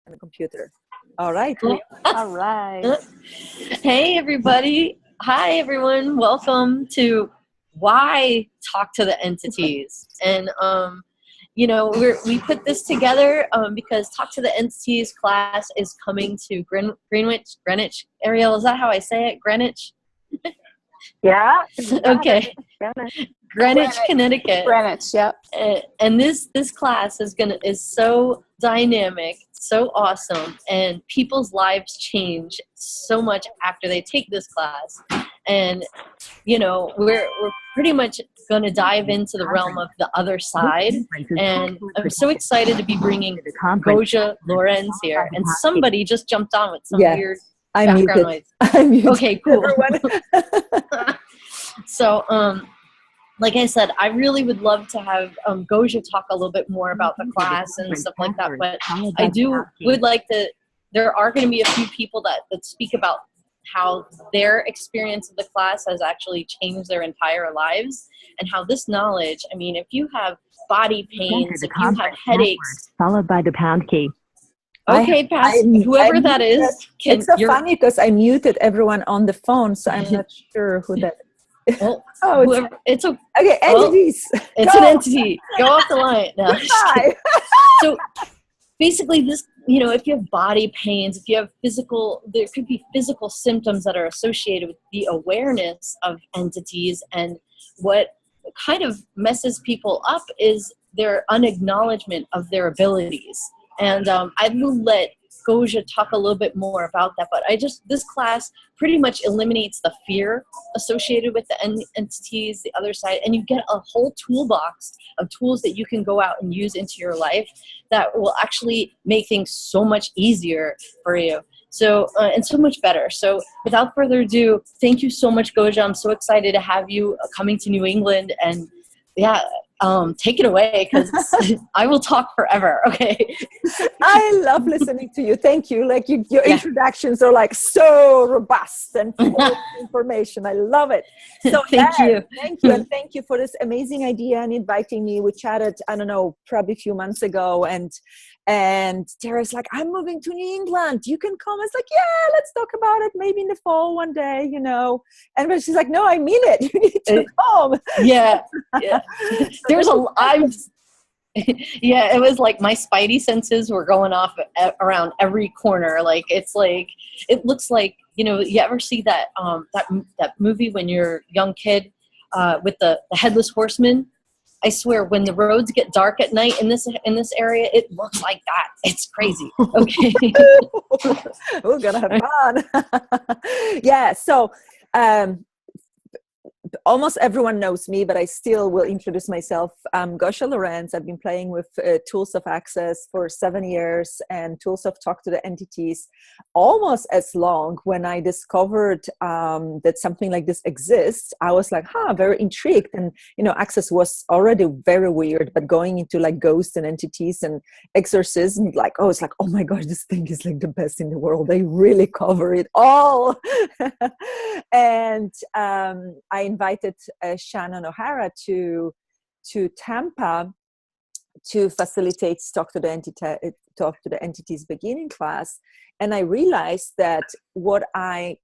and the computer. All right. All right. Hey, everybody. Hi, everyone. Welcome to Why Talk to the Entities. And, we put this together because Talk to the Entities class is coming to Greenwich, Ariel. Is that how I say it? Greenwich? Yeah. Okay. Greenwich, Connecticut. Greenwich, yep. And this class is so dynamic, so awesome, and people's lives change so much after they take this class. And we're pretty much going to dive into the realm of the other side. And I'm so excited to be bringing Gosia Lorenz here. And somebody just jumped on with some weird background noise. I'm muted. Okay, cool. So, like I said, I really would love to have Gosia talk a little bit more about the class and stuff like that. But would like to, there are going to be a few people that speak about how their experience of the class has actually changed their entire lives, and how this knowledge, I mean, if you have body pains, if you have headaches. Followed by the pound key. Okay, whoever that is. It's so funny because I muted everyone on the phone, so I'm not sure who that is. Well, it's okay. Entities. It's an entity. Go off the line. No, so basically this, if you have body pains, if you have there could be physical symptoms that are associated with the awareness of entities. And what kind of messes people up is their unacknowledgement of their abilities. And I will let Gosia talk a little bit more about that, but this class pretty much eliminates the fear associated with the entities, the other side, and you get a whole toolbox of tools that you can go out and use into your life that will actually make things so much easier for you. So, and so much better. So without further ado, thank you so much, Gosia. I'm so excited to have you coming to New England, and take it away, because I will talk forever. Okay. I love listening to you. Thank you. Like your introductions are like so robust and full of information. I love it. So thank you. And thank you for this amazing idea and inviting me. We chatted, I don't know, probably a few months ago, and Tara's like, I'm moving to New England. You can come. I was like, yeah, let's talk about it. Maybe in the fall one day, And but she's like, no, I mean it. You need to come. Yeah. It was like my spidey senses were going off around every corner. Like, it looks like, you ever see that movie when you're a young kid with the Headless Horseman? I swear, when the roads get dark at night in this area, it looks like that. It's crazy. Okay. We're gonna have fun. Yeah. So, almost everyone knows me, but I still will introduce myself. I'm Gosia Lorenz. I've been playing with Tools of Access for 7 years and Tools of Talk to the Entities almost as long. When I discovered that something like this exists, I was like, very intrigued. And, Access was already very weird, but going into like ghosts and entities and exorcism, it's like, oh my gosh, this thing is like the best in the world. They really cover it all. And I invited Shannon O'Hara to Tampa to facilitate Talk to the Entities beginning class, and I realized that what I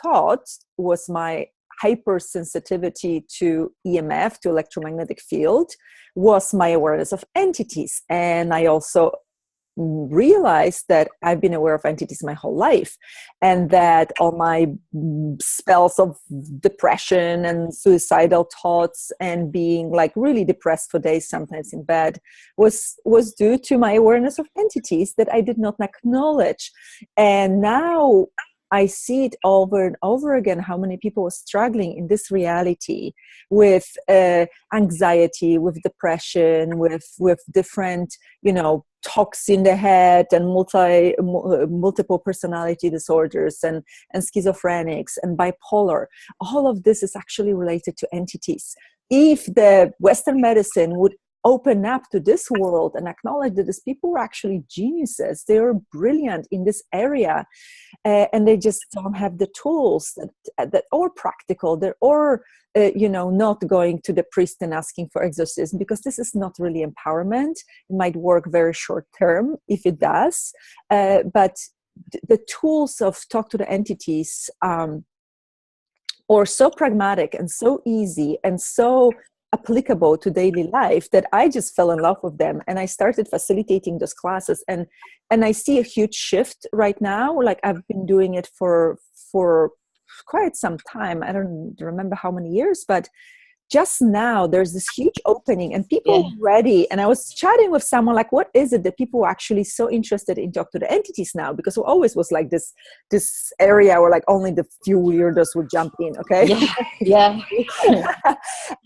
thought was my hypersensitivity to EMF, to electromagnetic field, was my awareness of entities. And I also realized that I've been aware of entities my whole life, and that all my spells of depression and suicidal thoughts and being like really depressed for days, sometimes in bed, was due to my awareness of entities that I did not acknowledge. And now I see it over and over again, how many people are struggling in this reality with anxiety, with depression, with different, talks in the head, and multiple personality disorders, and schizophrenics and bipolar. All of this is actually related to entities. If the Western medicine would open up to this world and acknowledge that these people were actually geniuses. They were brilliant in this area, and they just don't have the tools that are practical, not going to the priest and asking for exorcism, because this is not really empowerment. It might work very short term if it does, but the tools of talk to the entities are so pragmatic and so easy and so applicable to daily life that I just fell in love with them, and I started facilitating those classes, and I see a huge shift right now. Like, I've been doing it for quite some time. I don't remember how many years, but just now there's this huge opening and people are ready. And I was chatting with someone like, what is it that people are actually so interested in talk to the entities now? Because it always was like this area where like only the few weirdos would jump in. Okay. Yeah.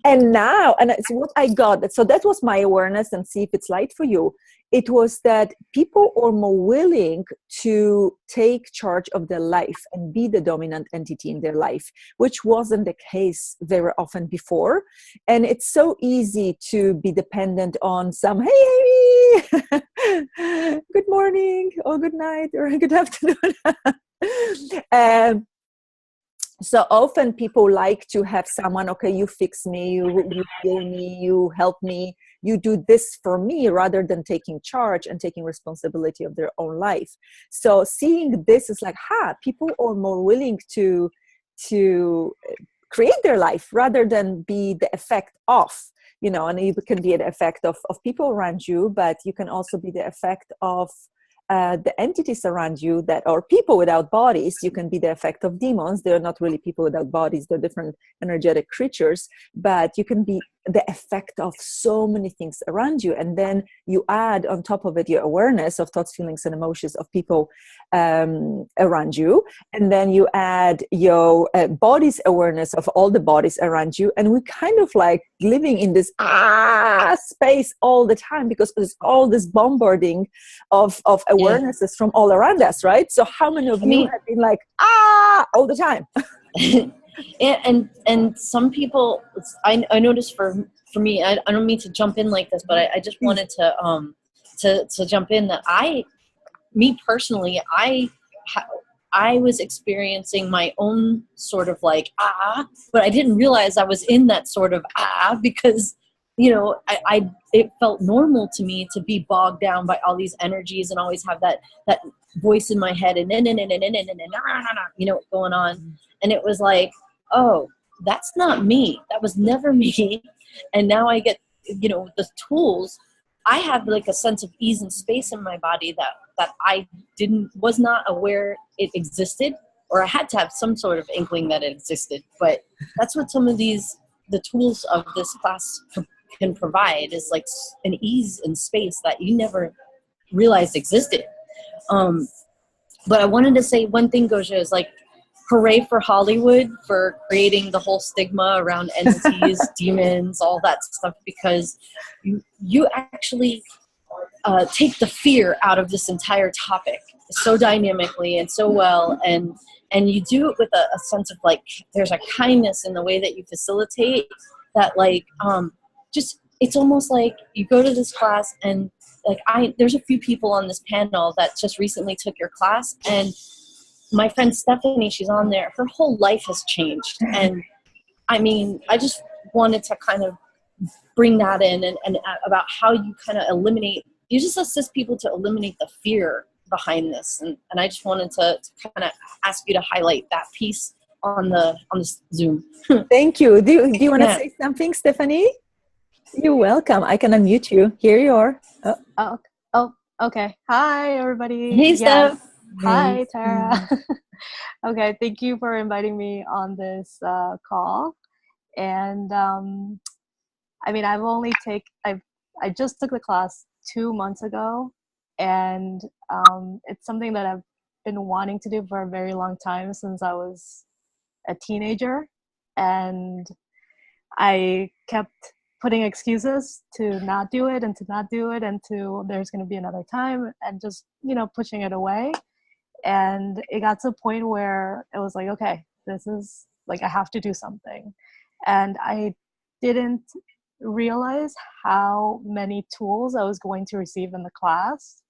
And now, and it's what I got. So that was my awareness, and see if it's light for you. It was that people are more willing to take charge of their life and be the dominant entity in their life, which wasn't the case very often before. And it's so easy to be dependent on some, hey, good morning, or good night, or good afternoon. So often people like to have someone, okay, you fix me, you heal me, you help me, you do this for me, rather than taking charge and taking responsibility of their own life. So seeing this is like, people are more willing to create their life rather than be the effect of, and you can be the effect of people around you, but you can also be the effect of the entities around you that are people without bodies. You can be the effect of demons. They're not really people without bodies. They're different energetic creatures, but you can be the effect of so many things around you. And then you add on top of it your awareness of thoughts, feelings, and emotions of people around you. And then you add your body's awareness of all the bodies around you. And we kind of like living in this space all the time, because there's all this bombarding of awarenesses from all around us, right? So how many of you have been like, all the time? And some people, I noticed for me, I don't mean to jump in like this, but I just wanted to jump in that me personally, I was experiencing my own sort of like, but I didn't realize I was in that sort of because, it felt normal to me to be bogged down by all these energies and always have that voice in my head and going on. And it was like, oh, that's not me. That was never me. And now I get, the tools. I have like a sense of ease and space in my body that I was not aware it existed, or I had to have some sort of inkling that it existed. But that's what some of the tools of this class can provide, is like an ease and space that you never realized existed. But I wanted to say one thing, Gosia, is like, hooray for Hollywood for creating the whole stigma around entities, demons, all that stuff, because you actually take the fear out of this entire topic so dynamically and so well, and you do it with a sense of like, there's a kindness in the way that you facilitate that, like, just, it's almost like you go to this class, and like there's a few people on this panel that just recently took your class, and my friend Stephanie, she's on there, her whole life has changed. And I mean, I just wanted to kind of bring that in and about how you kind of you just assist people to eliminate the fear behind this. And I just wanted to kind of ask you to highlight that piece on this Zoom. Thank you. Do you want to say something, Stephanie? You're welcome. I can unmute you. Here you are. Oh, okay. Hi, everybody. Hey, Steph. Hi, Tara. Okay, thank you for inviting me on this call. And I mean, I just took the class 2 months ago, and it's something that I've been wanting to do for a very long time, since I was a teenager, and I kept putting excuses to not do it and to there's going to be another time, and just, pushing it away. And it got to a point where it was like, okay, this is like, I have to do something. And I didn't realize how many tools I was going to receive in the class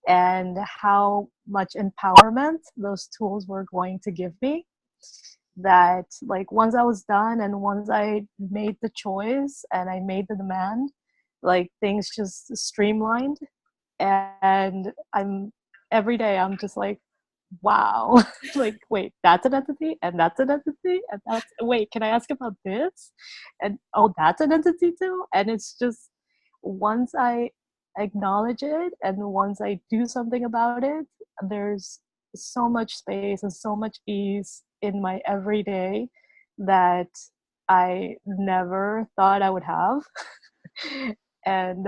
and how much empowerment those tools were going to give me. That like once I was done and once I made the choice and I made the demand, like things just streamlined. And every day I'm just like, wow, like, wait, that's an entity and that's an entity and wait, can I ask about this? And oh, that's an entity too. And it's just, once I acknowledge it and once I do something about it, there's so much space and so much ease in my everyday that I never thought I would have. And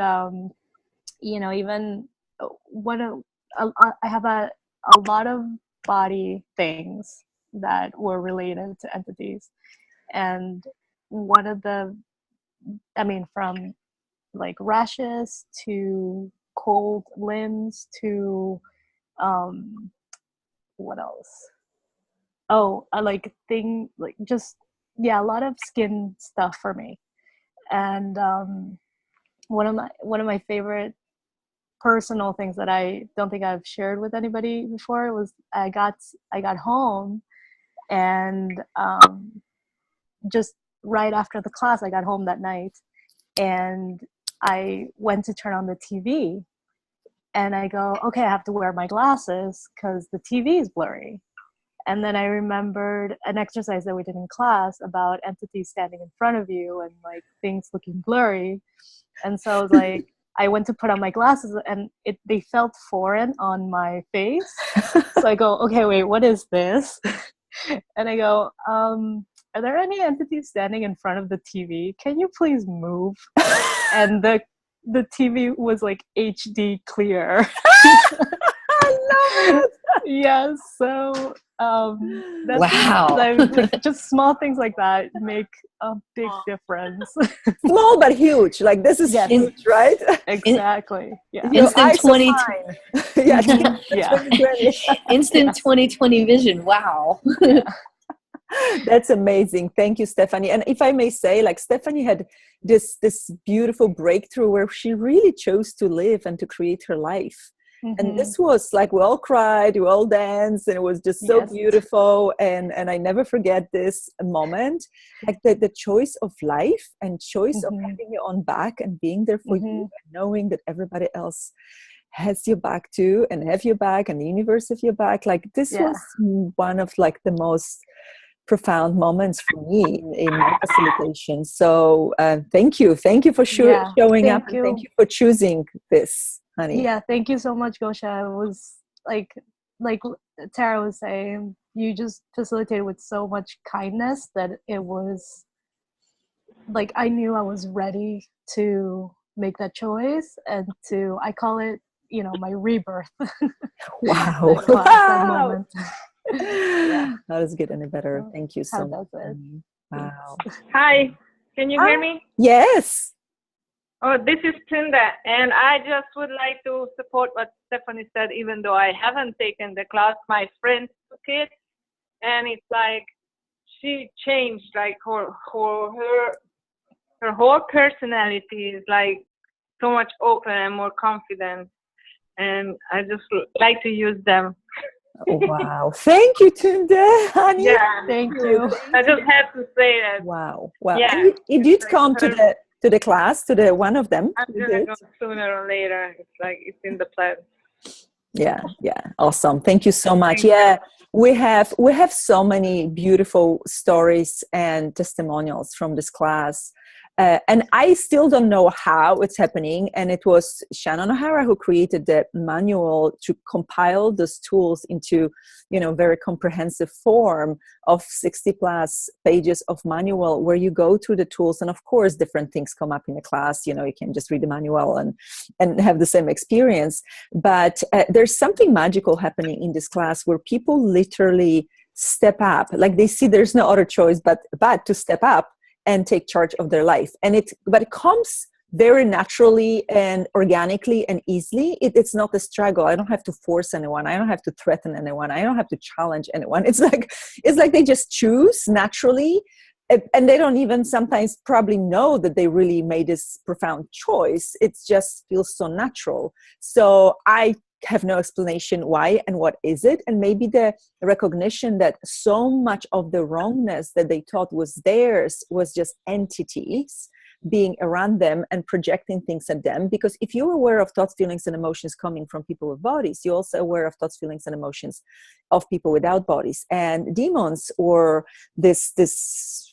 even I have a lot of body things that were related to entities, and one of from like rashes to cold limbs to what else? Oh, I like a lot of skin stuff for me. And one of my favorite personal things that I don't think I've shared with anybody before was I got home, and just right after the class, I got home that night, and I went to turn on the TV, and I go, okay, I have to wear my glasses because the TV is blurry. And then I remembered an exercise that we did in class about entities standing in front of you and like things looking blurry. And so I was like, I went to put on my glasses and they felt foreign on my face. So I go, okay, wait, what is this? And I go, are there any entities standing in front of the TV? Can you please move? And the TV was like HD clear. I love it. Yes. So that's wow. just small things like that make a big difference. Small but huge. Like this is huge, right? Exactly. Yeah. Instant 20. Yeah. 2020. Instant 2020 vision. Wow. That's amazing. Thank you, Stephanie. And if I may say, like Stephanie had this beautiful breakthrough where she really chose to live and to create her life. Mm-hmm. And this was like, we all cried, we all danced, and it was just so beautiful. And I never forget this moment, like the choice of life and choice of having your own back and being there for you, and knowing that everybody else has your back too, and have your back, and the universe have your back. Like this was one of like the most profound moments for me in my facilitation. So thank you for showing up, and thank you for choosing this, honey. Yeah, thank you so much, Gosia. It was like Tara was saying, you just facilitated with so much kindness that it was like I knew I was ready to make that choice and I call it, my rebirth. Wow. that moment. Yeah. How does it get any better? Thank you so much. Wow. Hi, can you hear me? Yes. Oh, this is Trinda, and I just would like to support what Stephanie said, even though I haven't taken the class. My friend took it, and it's like she changed, like her whole personality is like so much open and more confident, and I just like to use them. Oh, wow. Thank you, Tunde, honey. Yeah, thank you. I just had to say that. Wow. Yeah. And you did come to the class, to the one of them. I'm gonna go sooner or later. It's in the plan. Yeah. Awesome. Thank you so much. Yeah. We have so many beautiful stories and testimonials from this class. And I still don't know how it's happening. And it was Shannon O'Hara who created the manual to compile those tools into, very comprehensive form of 60 plus pages of manual where you go through the tools. And of course, different things come up in the class. You can just read the manual and have the same experience. But there's something magical happening in this class where people literally step up. Like they see there's no other choice but to step up and take charge of their life. But it comes very naturally and organically and easily. It's not a struggle. I don't have to force anyone. I don't have to threaten anyone. I don't have to challenge anyone. It's like they just choose naturally and they don't even sometimes probably know that they really made this profound choice. It just feels so natural. So I have no explanation why and what is it. And maybe the recognition that so much of the wrongness that they thought was theirs was just entities being around them and projecting things at them. Because if you're aware of thoughts, feelings, and emotions coming from people with bodies, you're also aware of thoughts, feelings, and emotions of people without bodies. And demons, or this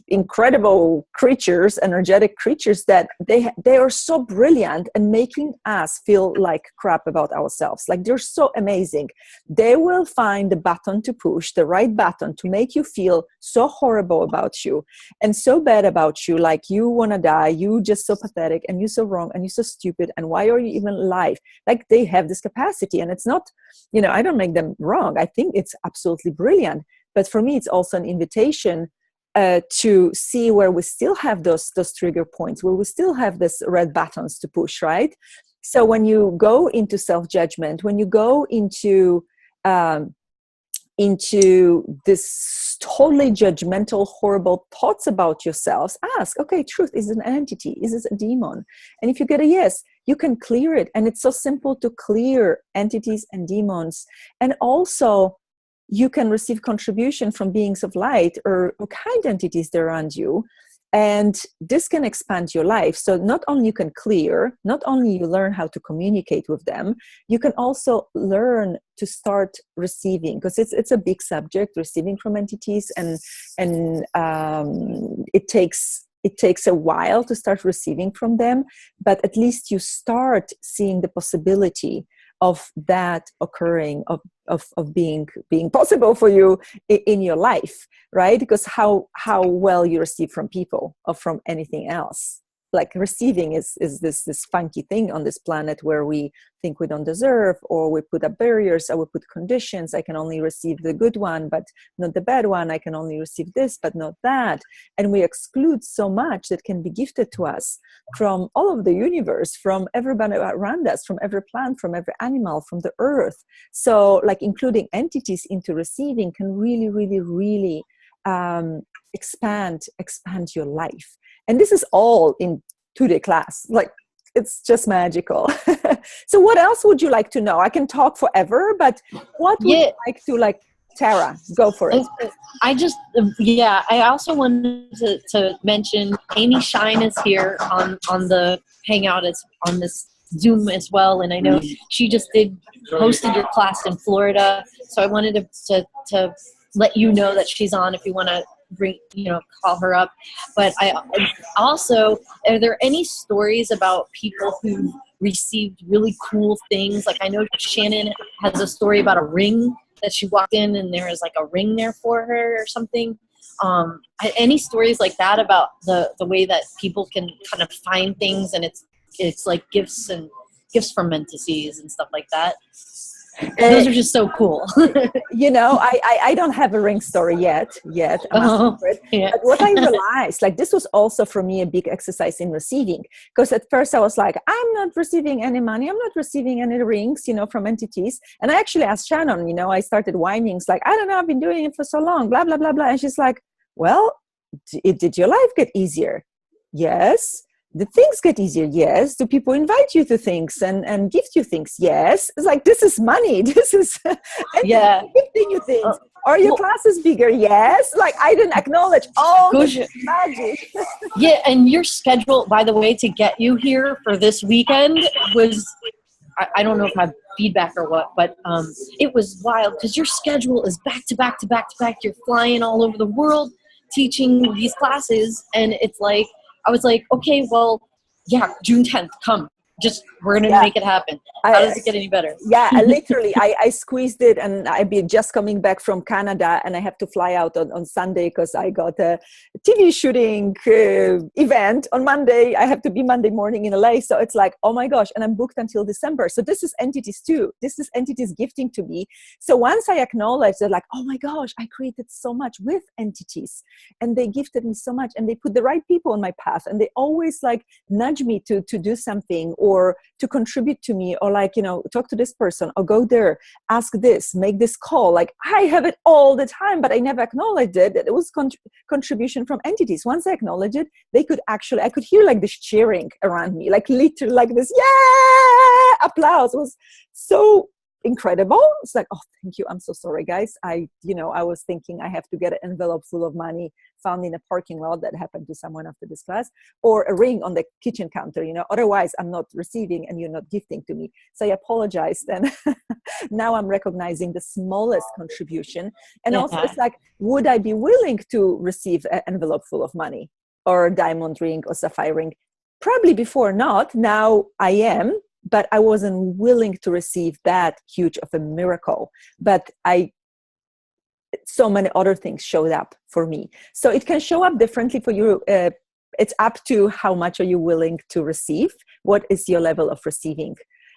incredible creatures, energetic creatures, that they are so brilliant and making us feel like crap about ourselves. Like, they're so amazing. They will find the button to push, the right button to make you feel so horrible about you and so bad about you, like you want to die, you just so pathetic, and you're so wrong, and you're so stupid, and why are you even alive? Like, they have this capacity. And it's not, I don't make them wrong. I think it's absolutely brilliant. But for me, it's also an invitation to see where we still have those trigger points, where we still have this red buttons to push, right? So when you go into self-judgment, when you go into this totally judgmental, horrible thoughts about yourselves, ask, okay, truth, is it an entity? Is this a demon? And if you get a yes, you can clear it. And it's so simple to clear entities and demons. And also, you can receive contribution from beings of light or kind entities that are around you. And this can expand your life. So not only you can clear, not only you learn how to communicate with them, you can also learn to start receiving, because it's a big subject, receiving from entities, and it takes a while to start receiving from them, but at least you start seeing the possibility of that occurring, of being possible for you in your life, right? Because how well you receive from people or from anything else. Like, receiving is this funky thing on this planet where we think we don't deserve, or we put up barriers, or we put conditions. I can only receive the good one, but not the bad one. I can only receive this, but not that. And we exclude so much that can be gifted to us from all of the universe, from everybody around us, from every plant, from every animal, from the earth. So, like, including entities into receiving can really, really, really expand your life. And this is all in 2-day class. Like, it's just magical. So what else would you like to know? I can talk forever, but what would you like to, Tara, go for it. I also wanted to mention Amy Shine is here on the Hangout, on this Zoom as well. And I know she just hosted your class in Florida. So I wanted to let you know that she's on if you want to call her up. But I also, are there any stories about people who received really cool things? Like, I know Shannon has a story about a ring that she walked in and there was like a ring there for her or something. Any stories like that about the way that people can kind of find things, and it's like gifts from entities and stuff like that? Those are just so cool. I don't have a ring story yet. But what I realized, this was also for me a big exercise in receiving, because at first I was like, I'm not receiving any money, I'm not receiving any rings, from entities. And I actually asked Shannon, I started whining. It's like, I don't know, I've been doing it for so long, blah, blah, blah, blah. And she's like, well, did your life get easier? Yes. The things get easier? Yes. Do people invite you to things and gift you things? Yes. It's like, this is money. This is gifting you things. Are your classes bigger? Yes. Like, I didn't acknowledge all the magic. And your schedule, by the way, to get you here for this weekend was, I don't know if I have feedback or what, but it was wild, because your schedule is back to back to back to back. You're flying all over the world teaching these classes, and it's like, I was like, okay, well, June 10th, come. We're going to make it happen. How does it get any better? Literally, I squeezed it, and I'd be just coming back from Canada, and I have to fly out on Sunday because I got a TV shooting event on Monday. I have to be Monday morning in LA. So it's like, oh my gosh, and I'm booked until December. So this is entities too. This is entities gifting to me. So once I acknowledge that, like, oh my gosh, I created so much with entities, and they gifted me so much, and they put the right people on my path, and they always nudge me to do something, or to contribute to me, or like, talk to this person, or go there, ask this, make this call. Like I have it all the time, but I never acknowledged it. That it was contribution from entities. Once I acknowledge it, I could hear like this cheering around me, like literally like this, yeah, applause. It was so incredible. It's like, oh, thank you. I'm so sorry, guys. I was thinking I have to get an envelope full of money found in a parking lot that happened to someone after this class, or a ring on the kitchen counter, otherwise I'm not receiving and you're not gifting to me. So I apologized. And now I'm recognizing the smallest contribution. And also it's like, would I be willing to receive an envelope full of money or a diamond ring or sapphire ring? Probably before not. Now I am. But I wasn't willing to receive that huge of a miracle. But so many other things showed up for me. So it can show up differently for you. It's up to how much are you willing to receive? What is your level of receiving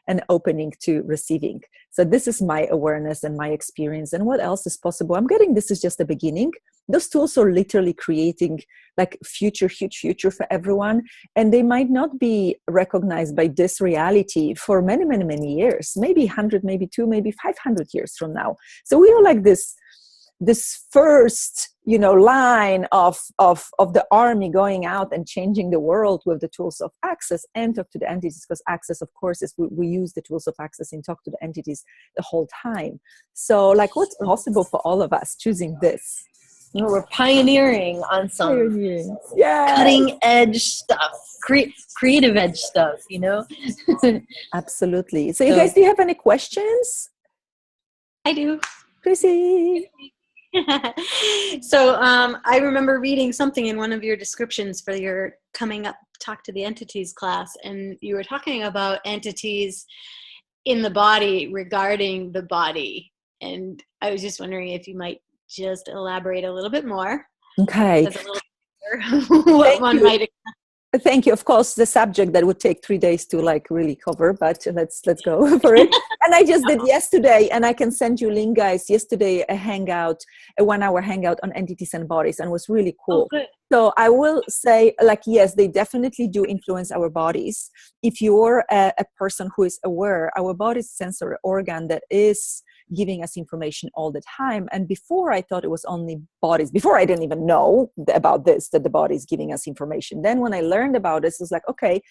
and opening to receiving? So this is my awareness and my experience. And what else is possible? I'm getting this is just the beginning. Those tools are literally creating like huge future for everyone. And they might not be recognized by this reality for many, many, many years, maybe 100, maybe 2, maybe 500 years from now. So we are like this first, line of the army going out and changing the world with the tools of access and talk to the entities, because access, of course, is we use the tools of access and talk to the entities the whole time. So like, what's possible for all of us choosing this? We're pioneering on some cutting edge stuff, creative edge stuff, Absolutely. So you guys, do you have any questions? I do. Chrissy. So I remember reading something in one of your descriptions for your coming up Talk to the Entities class, and you were talking about entities in the body regarding the body. And I was just wondering if you might just elaborate a little bit more. Okay. What one might expect. Thank you. Of course, the subject that would take 3 days to like really cover, but let's go for it. And I just did yesterday, and I can send you a link, guys. Yesterday, a 1-hour hangout on entities and bodies, and it was really cool. Oh, good. So I will say, like, yes, they definitely do influence our bodies. If you're a person who is aware, our body's sensory organ that is giving us information all the time. And before I thought it was only bodies, before I didn't even know about this, that the body is giving us information. Then when I learned about this, it's like, okay,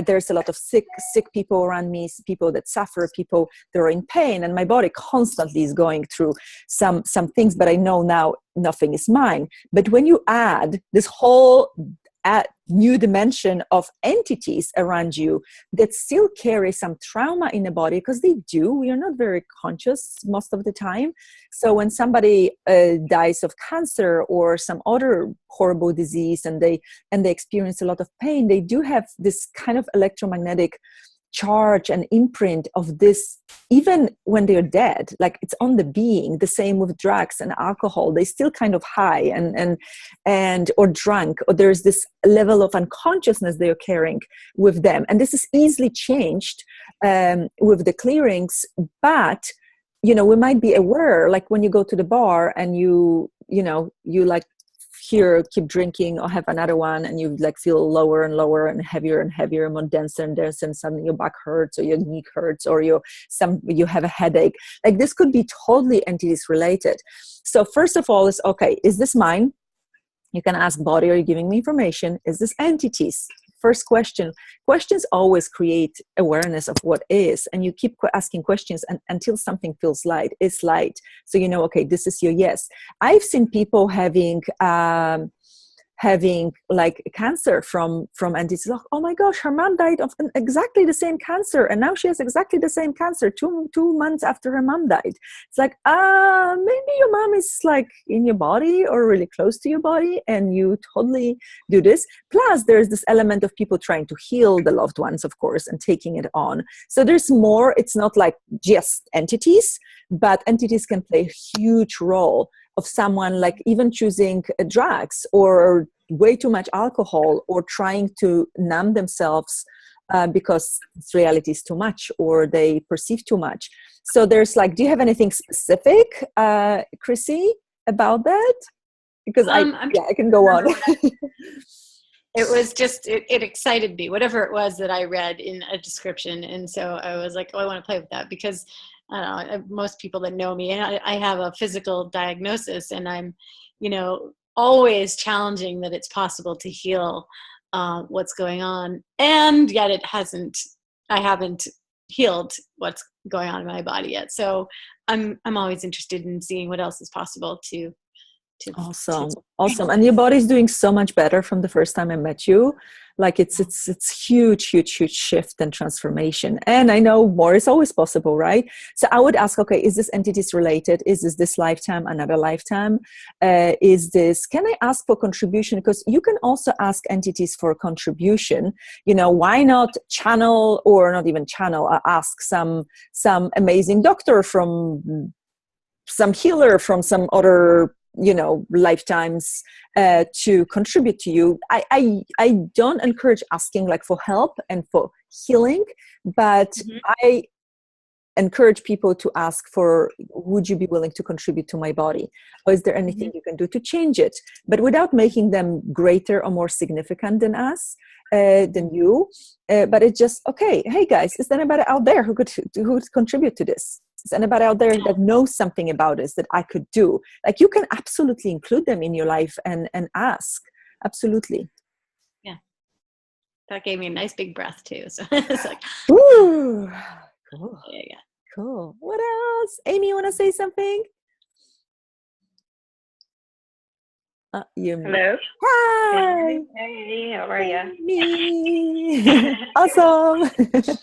there's a lot of sick people around me, people that suffer, people that are in pain, and my body constantly is going through some things, but I know now nothing is mine. But when you add this whole new dimension of entities around you that still carry some trauma in the body, because they do, we are not very conscious most of the time. So when somebody dies of cancer or some other horrible disease, and they experience a lot of pain, they do have this kind of electromagnetic charge and imprint of this, even when they're dead, like it's on the being. The same with drugs and alcohol, they still kind of high and or drunk, or there's this level of unconsciousness they're carrying with them. And this is easily changed with the clearings, but we might be aware, like when you go to the bar and you like keep drinking or have another one, and you like feel lower and lower and heavier, more denser and denser, and suddenly your back hurts or your knee hurts or you have a headache. Like this could be totally entities related. So first of all is, okay, is this mine? You can ask body, are you giving me information? Is this entities? First question. Questions always create awareness of what is, and you keep asking questions until something feels light. It's light. So okay, this is your yes. I've seen people having like cancer from entities. Like, oh my gosh, her mom died of exactly the same cancer, and now she has exactly the same cancer 2 months after her mom died. It's like, maybe your mom is like in your body or really close to your body, and you totally do this. Plus there's this element of people trying to heal the loved ones, of course, and taking it on. So there's more. It's not like just entities, but entities can play a huge role of someone like even choosing drugs or way too much alcohol, or trying to numb themselves because reality is too much, or they perceive too much. So there's like, do you have anything specific, Chrissy, about that? Because I can go on. it was just, it excited me, whatever it was that I read in a description. And so I was like, oh, I want to play with that, because I don't know, most people that know me, and I have a physical diagnosis, and I'm, always challenging that it's possible to heal what's going on. And yet I haven't healed what's going on in my body yet. So I'm always interested in seeing what else is possible to Awesome. And your body's doing so much better from the first time I met you. Like it's huge shift and transformation. And I know more is always possible, right? So I would ask, okay, is this entities related? Is this lifetime, another lifetime? Can I ask for contribution? Because you can also ask entities for contribution. Why not channel, or not even channel, ask some amazing doctor, from some healer from some other lifetimes to contribute to you. I don't encourage asking like for help and for healing, but I encourage people to ask for, would you be willing to contribute to my body? Or is there anything you can do to change it? But without making them greater or more significant than us, than you. But it's just, okay, hey guys, is there anybody out there who could contribute to this? Is anybody out there that knows something about this that I could do? Like, you can absolutely include them in your life and ask. Absolutely. Yeah. That gave me a nice big breath too. So it's like, ooh, cool. Yeah. Cool. What else? Amy, you want to say something? Hello. Hi. Hey, how are you? Me. Awesome.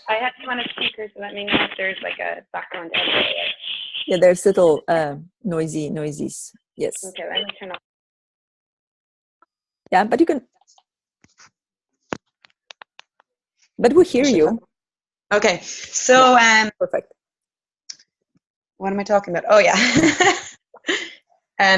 I had you on a speaker, so let me know if there's like a background audio. Yeah, there's little noises. Yes. Okay, let me turn off. Yeah, but you can. But we hear you. Okay, so perfect. What am I talking about? Oh yeah.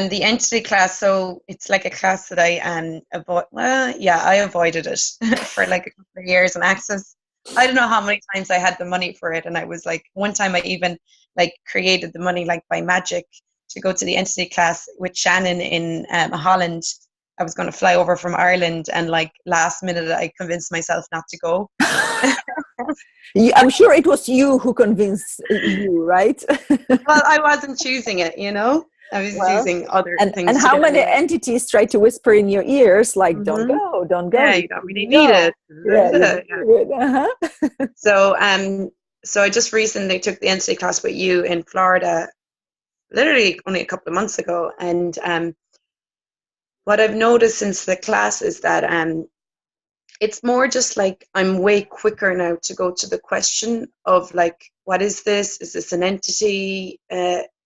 The entity class, so it's like a class that I I avoided it for like a couple of years, and access. I don't know how many times I had the money for it, and I was like, one time I even like created the money like by magic to go to the entity class with Shannon in Holland. I was going to fly over from Ireland, and like last minute I convinced myself not to go. I'm sure it was you who convinced you, right? Well, I wasn't choosing it, I was using other things. And how many entities try to whisper in your ears, like, don't go. Yeah, you don't really need it. Yeah. So I just recently took the entity class with you in Florida, literally only a couple of months ago. And what I've noticed since the class is that it's more just like I'm way quicker now to go to the question of like, what is this? Is this an entity?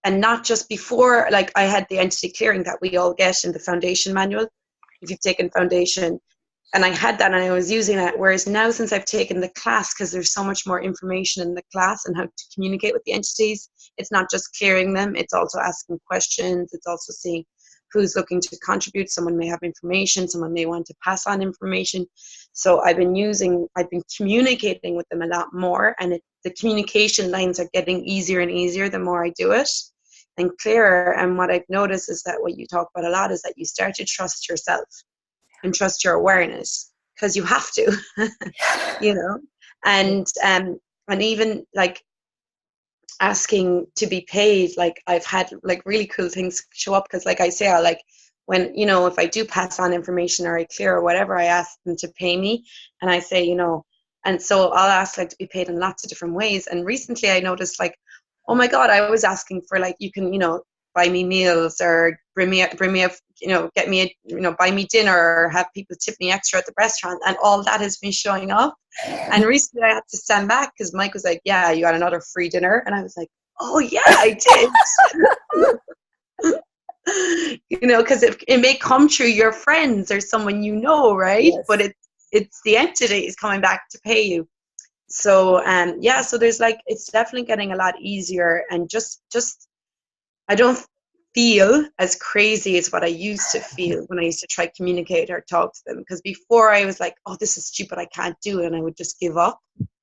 And not just before, like I had the entity clearing that we all get in the foundation manual, if you've taken foundation. And I had that and I was using that. Whereas now, since I've taken the class, because there's so much more information in the class and how to communicate with the entities, it's not just clearing them, it's also asking questions. It's also seeing who's looking to contribute. Someone may have information, someone may want to pass on information. So I've been communicating with them a lot more, and the communication lines are getting easier and easier the more I do it, and clearer. And what I've noticed is that what you talk about a lot is that you start to trust yourself and trust your awareness, because you have to, and even like asking to be paid, like I've had like really cool things show up, because like I say, I like when if I do pass on information or I clear or whatever, I ask them to pay me, and I say and so I'll ask like to be paid in lots of different ways. And recently I noticed like, oh my god, I was asking for like, you can buy me meals or bring me a get me a buy me dinner or have people tip me extra at the restaurant, and all that has been showing up. And recently I had to stand back because Mike was like, yeah, you got another free dinner, and I was like, oh yeah, I did. Because it may come through your friends or someone right? Yes. But it's the entity is coming back to pay you. So so there's like, it's definitely getting a lot easier, and just I don't feel as crazy as what I used to feel when I used to try to communicate or talk to them. Because before I was like, oh, this is stupid, I can't do it, and I would just give up.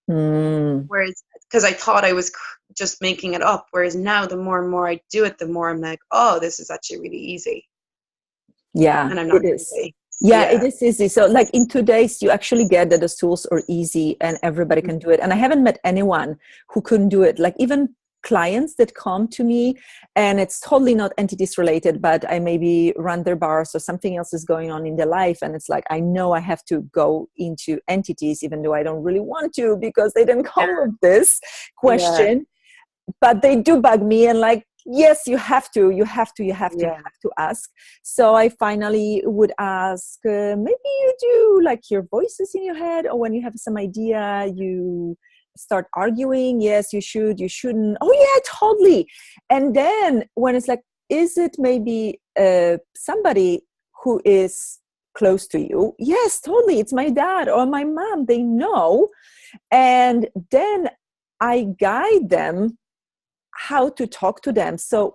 Whereas, because I thought I was just making it up. Whereas now, the more and more I do it, the more I'm like, oh, this is actually really easy. Yeah, and I'm not it is. crazy. Yeah, it is easy. So like in 2 days, you actually get that the tools are easy and everybody can do it. And I haven't met anyone who couldn't do it. Like even clients that come to me and it's totally not entities related, but I maybe run their bars or something else is going on in their life. And it's like, I know I have to go into entities, even though I don't really want to because they didn't come with this question, but they do bug me and like, yes, you have to ask. So I finally would ask, maybe you do like your voices in your head, or when you have some idea, you start arguing. Yes, you should, you shouldn't. Oh yeah, totally. And then when it's like, is it maybe somebody who is close to you? Yes, totally. It's my dad or my mom. They know. And then I guide them how to talk to them. So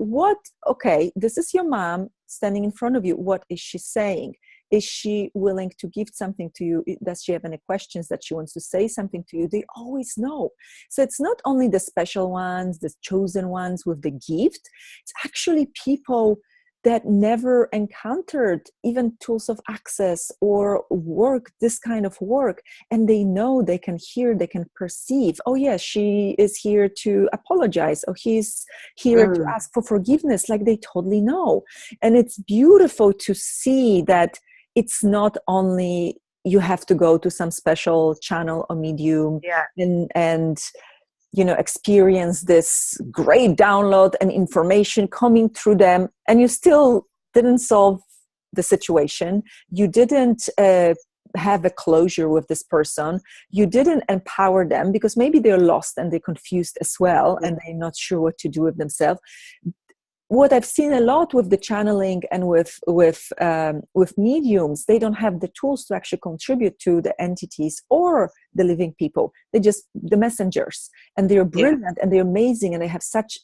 okay, this is your mom standing in front of you. What is she saying? Is she willing to give something to you? Does she have any questions that she wants to say something to you? They always know. So it's not only the special ones, the chosen ones with the gift. It's actually people that never encountered even tools of access or work, this kind of work. And they know, they can hear, they can perceive, oh yes, she is here to apologize. Oh, he's here to ask for forgiveness. Like they totally know. And it's beautiful to see that it's not only you have to go to some special channel or medium and experience this great download and information coming through them, and you still didn't solve the situation. You didn't have a closure with this person. You didn't empower them because maybe they're lost and they're confused as well, and they're not sure what to do with themselves. What I've seen a lot with the channeling and with mediums, they don't have the tools to actually contribute to the entities or the living people. They're just the messengers, and they're brilliant and they're amazing and they have such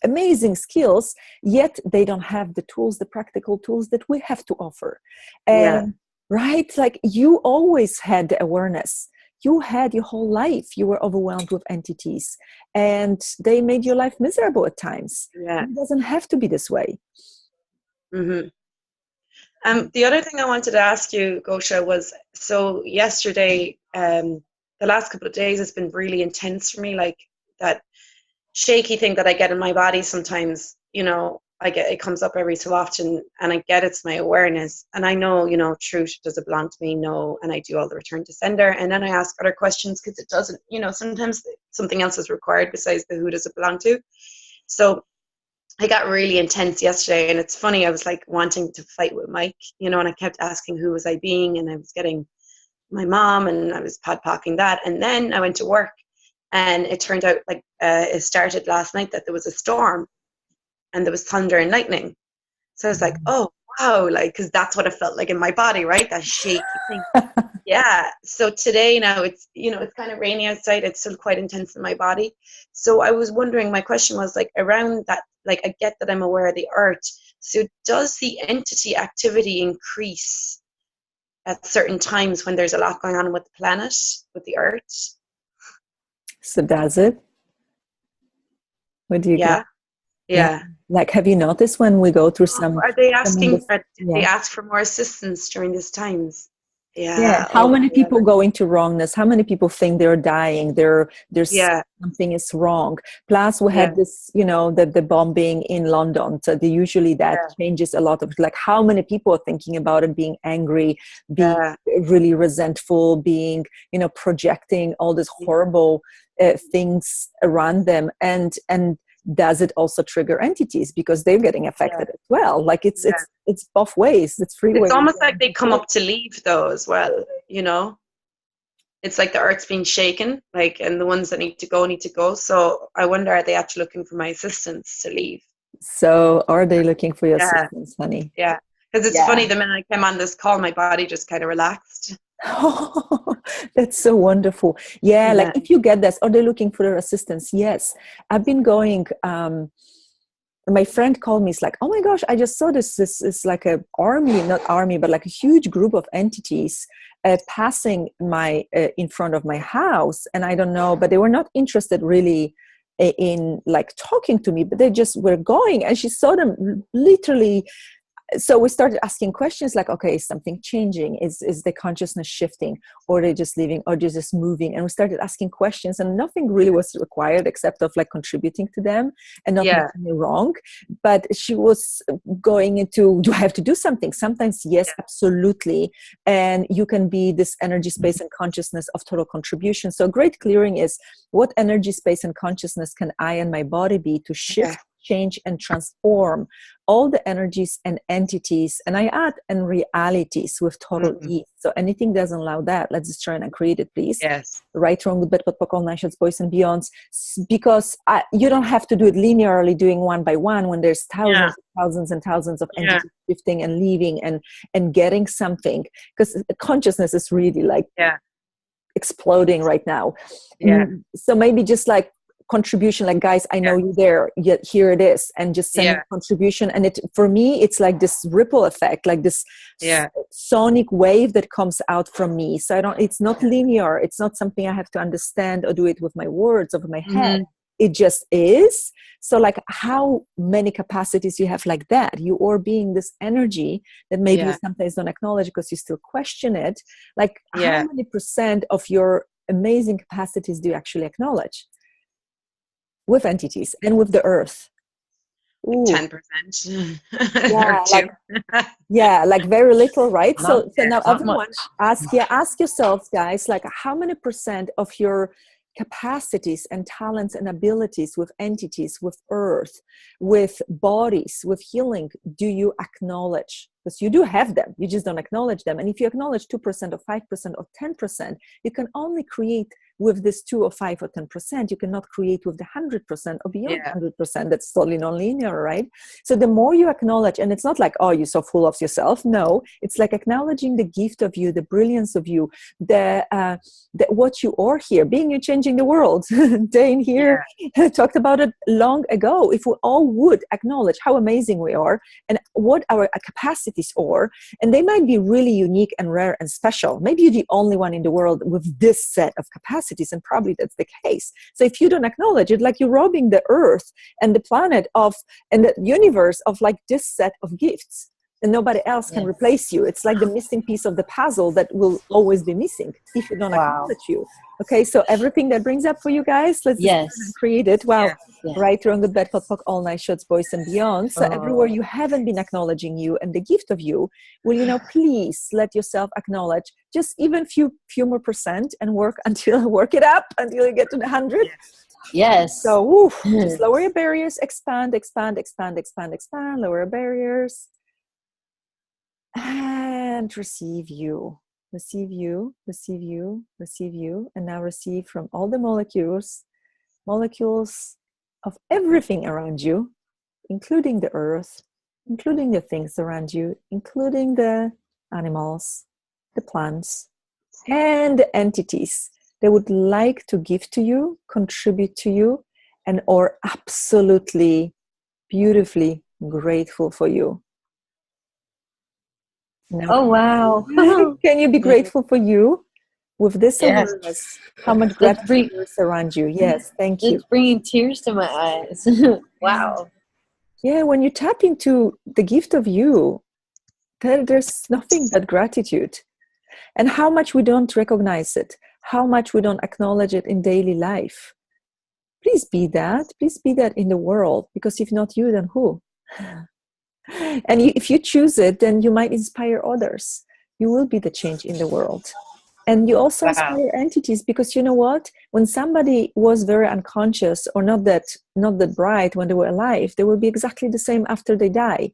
amazing skills, yet they don't have the tools, the practical tools that we have to offer. And right, like you always had the awareness. You had your whole life, you were overwhelmed with entities and they made your life miserable at times. It doesn't have to be this way. The other thing I wanted to ask you, Gosia, was, so yesterday, the last couple of days has been really intense for me, like that shaky thing that I get in my body sometimes, it comes up every so often, and I get it's my awareness, and I know, truth, does it belong to me? No. And I do all the return to sender, and then I ask other questions because it doesn't, sometimes something else is required besides the who does it belong to. So I got really intense yesterday, and it's funny, I was like wanting to fight with Mike, and I kept asking who was I being, and I was getting my mom, and I was podpocking that, and then I went to work, and it turned out like it started last night that there was a storm. And there was thunder and lightning. So I was like, oh, wow, like, because that's what it felt like in my body, right? That shaky thing. So today now it's, it's kind of rainy outside. It's still quite intense in my body. So I was wondering, my question was like around that, like I get that I'm aware of the earth. So does the entity activity increase at certain times when there's a lot going on with the planet, with the earth? So does it? What do you get? Yeah. Like, have you noticed when we go through some... Are they asking, they ask for more assistance during these times? How many people go into wrongness? How many people think they're dying? There's something is wrong. Plus we had this, the bombing in London. So usually that changes a lot of, like, how many people are thinking about it, being angry, being really resentful, being, projecting all these horrible things around them. And does it also trigger entities because they're getting affected as well? Like it's both ways. It's three ways. It's almost like they come up to leave though as well. It's like the earth's being shaken, like, and the ones that need to go. So I wonder, are they actually looking for my assistance to leave? So are they looking for your assistance, honey? Yeah, because it's funny. The minute I came on this call, my body just kind of relaxed. Oh, that's so wonderful. Like if you get this, are they looking for their assistance? Yes. I've been going, my friend called me, it's like, oh my gosh, I just saw this is like a not army, but like a huge group of entities passing in front of my house. And I don't know, but they were not interested really in like talking to me, but they just were going, and she saw them literally so we started asking questions like, okay, is something changing? Is the consciousness shifting, or are they just leaving, or they're just moving? And we started asking questions, and nothing really was required except of like contributing to them and not making me wrong. But she was going into, do I have to do something? Sometimes yes, absolutely. And you can be this energy, space, and consciousness of total contribution. So great clearing is, what energy, space, and consciousness can I and my body be to shift, change, and transform all the energies and entities, and I add, and realities with total ease. So anything doesn't allow that, let's just try and create it, please. Yes. Right, wrong, good, bad, POC, all nine shots, boys and beyonds, because you don't have to do it linearly, doing one by one, when there's thousands and thousands of entities shifting and leaving and getting something, because consciousness is really like exploding right now. So maybe just like contribution, like, guys, I know you there, yet here it is, and just send contribution. And it, for me, it's like this ripple effect, like this sonic wave that comes out from me. So it's not linear. It's not something I have to understand or do it with my words or with my head. It just is. So like, how many capacities you have like that? You are being this energy that maybe you sometimes don't acknowledge because you still question it. Like, how many percent of your amazing capacities do you actually acknowledge? With entities and with the earth. 10%. Like very little, right? So now not everyone much. ask yourselves, guys, like, how many percent of your capacities and talents and abilities with entities, with earth, with bodies, with healing, do you acknowledge? Because you do have them, you just don't acknowledge them. And if you acknowledge 2% or 5% or 10%, you can only create with this 2 or 5 or 10%. You cannot create with the 100% or beyond 100%. That's totally non-linear, right? So the more you acknowledge, and it's not like, oh, you're so full of yourself. No, it's like acknowledging the gift of you, the brilliance of you, the what you are here, being you, changing the world. Dane here talked about it long ago. If we all would acknowledge how amazing we are and what our capacities are, and they might be really unique and rare and special. Maybe you're the only one in the world with this set of capacities, and probably that's the case. So if you don't acknowledge it, like, you're robbing the earth and the planet of, and the universe of, like, this set of gifts, and nobody else can replace you. It's like the missing piece of the puzzle that will always be missing if you don't acknowledge you. Okay, so everything that brings up for you guys, let's just create it. Wow. Right, wrong, good, bad, POC, all nine shots, boys and beyond. So everywhere you haven't been acknowledging you and the gift of you, will you now please let yourself acknowledge just even few more percent, and work it up until you get to the 100. Yes. So just lower your barriers, expand, lower your barriers, and receive you. Receive you, receive you, receive you, and now receive from all the molecules of everything around you, including the earth, including the things around you, including the animals, the plants, and the entities they would like to give to you, contribute to you, and are absolutely beautifully grateful for you. Now, wow. Can you be grateful for you with this awareness? How much gratitude is around you? Yes, thank you. It's bringing tears to my eyes. Wow. Yeah, when you tap into the gift of you, there's nothing but gratitude. And how much we don't recognize it, how much we don't acknowledge it in daily life. Please be that. Please be that in the world, because if not you, then who? And if you choose it, then you might inspire others. You will be the change in the world. And you also inspire entities, because you know what? When somebody was very unconscious or not that bright when they were alive, they will be exactly the same after they die.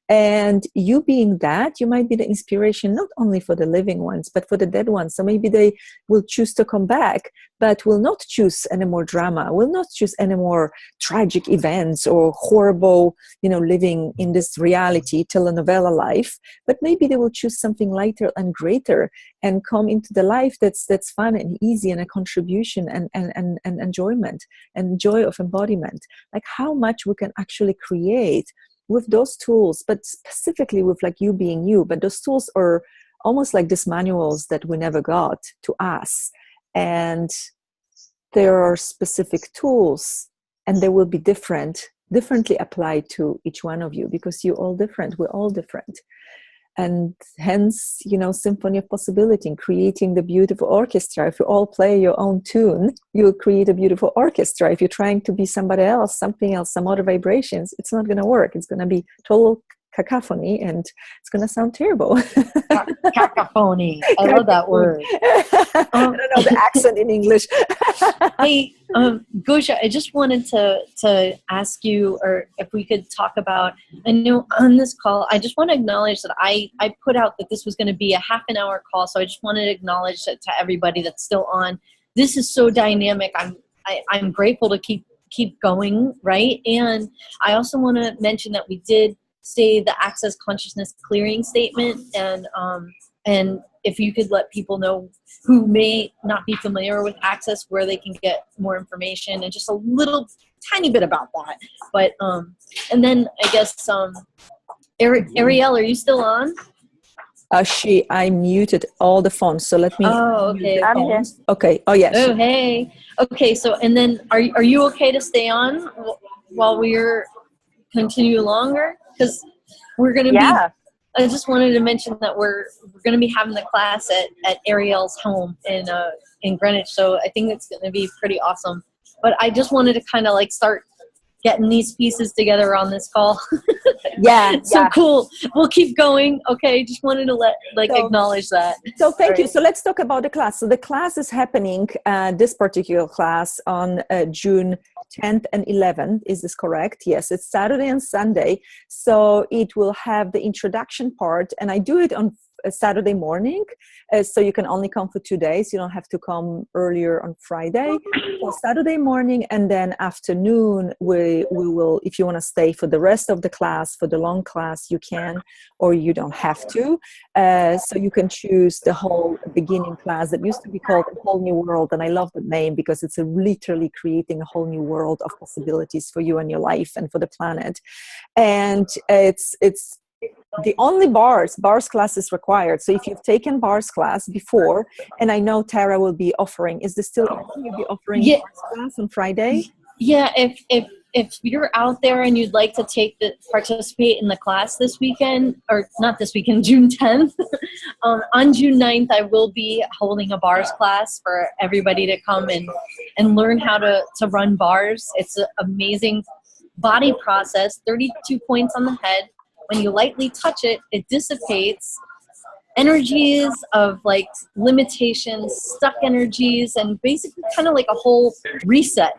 And you being that, you might be the inspiration not only for the living ones, but for the dead ones. So maybe they will choose to come back, but will not choose any more drama, will not choose any more tragic events or horrible, living in this reality telenovela life. But maybe they will choose something lighter and greater and come into the life that's fun and easy, and a contribution and enjoyment and joy of embodiment. Like how much we can actually create with those tools, but specifically with like you being you. But those tools are almost like these manuals that we never got to us. And there are specific tools, and they will be different differently apply to each one of you, because you're all different. We're all different. And hence, symphony of possibility, in creating the beautiful orchestra. If you all play your own tune, you'll create a beautiful orchestra. If you're trying to be somebody else, something else, some other vibrations, it's not going to work. It's going to be total cacophony, and it's going to sound terrible. Cacophony. I love that word. I don't know the accent in English. Hey, Gosia, I just wanted to ask you, or if we could talk about, I know on this call, I just want to acknowledge that I put out that this was going to be a half an hour call. So I just wanted to acknowledge that to everybody that's still on. This is so dynamic. I'm grateful to keep going, right? And I also want to mention that we did say the Access Consciousness Clearing Statement, and if you could let people know who may not be familiar with Access, where they can get more information, and just a little tiny bit about that. But and then I guess Ariel, are you still on? I muted all the phones, so let me. Oh, okay. I'm here. Okay. Oh, yes. Oh, hey. Okay, so and then are you okay to stay on while we're continue longer? Because we're going to be. I just wanted to mention that we're going to be having the class at Ariel's home in Greenwich, so I think it's going to be pretty awesome. But I just wanted to kind of like start getting these pieces together on this call. So cool. We'll keep going. Okay, just wanted to acknowledge that. So thank you. So let's talk about the class. So the class is happening, this particular class, on June 10th and 11th. Is this correct? Yes, it's Saturday and Sunday. So it will have the introduction part, and I do it on a Saturday morning, so you can only come for 2 days. You don't have to come earlier on Friday. So Saturday morning, and then afternoon we will, if you want to stay for the rest of the class, for the long class, you can, or you don't have to. So you can choose the whole beginning class that used to be called A Whole New World, and I love the name because it's literally creating a whole new world of possibilities for you and your life and for the planet. And it's the only bars class is required. So if you've taken bars class before, and I know Tara will be offering, is this still open? You'll be offering bars class on Friday? Yeah, if you're out there and you'd like to participate in the class this weekend, or not this weekend, June 10th, on June 9th, I will be holding a bars class for everybody to come and learn how to run bars. It's an amazing body process, 32 points on the head. When you lightly touch it, it dissipates energies of like limitations, stuck energies, and basically kind of like a whole reset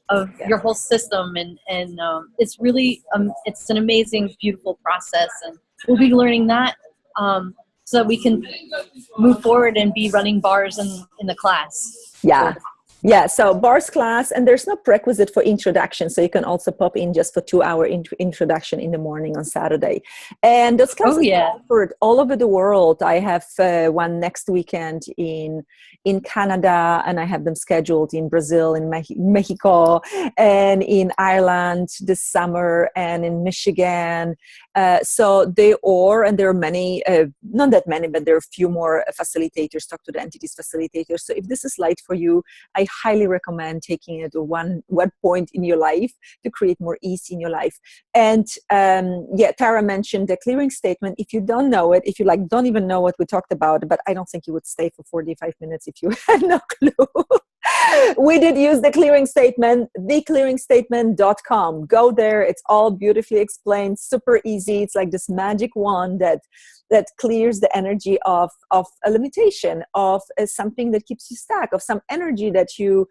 of your whole system. And it's really, it's an amazing, beautiful process. And we'll be learning that so that we can move forward and be running bars in the class. Yeah, so bars class, and there's no prerequisite for introduction, so you can also pop in just for 2-hour introduction in the morning on Saturday. And those classes are offered all over the world. I have one next weekend in Canada, and I have them scheduled in Brazil, in Mexico, and in Ireland this summer, and in Michigan. So there are many, not that many, but there are a few more facilitators, Talk to the Entities facilitators. So if this is light for you, I highly recommend taking it to one point in your life to create more ease in your life. And Tara mentioned the clearing statement. If you don't know it, if you don't even know what we talked about, but I don't think you would stay for 45 minutes if you had no clue. We did use the clearing statement, theclearingstatement.com. Go there. It's all beautifully explained, super easy. It's like this magic wand that clears the energy of a limitation, of something that keeps you stuck, of some energy that you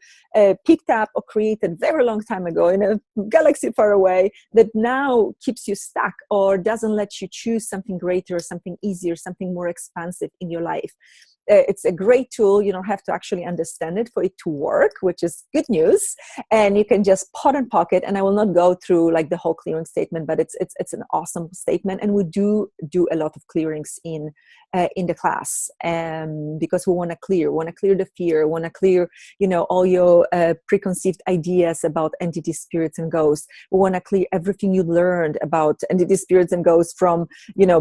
picked up or created very long time ago in a galaxy far away that now keeps you stuck or doesn't let you choose something greater, something easier, something more expansive in your life. It's a great tool. You don't have to actually understand it for it to work, which is good news. And you can just pot and pocket. And I will not go through like the whole clearing statement, but it's an awesome statement. And we do a lot of clearings in the class, because we want to clear the fear, want to clear, all your preconceived ideas about entities, spirits, and ghosts. We want to clear everything you learned about entities, spirits, and ghosts from,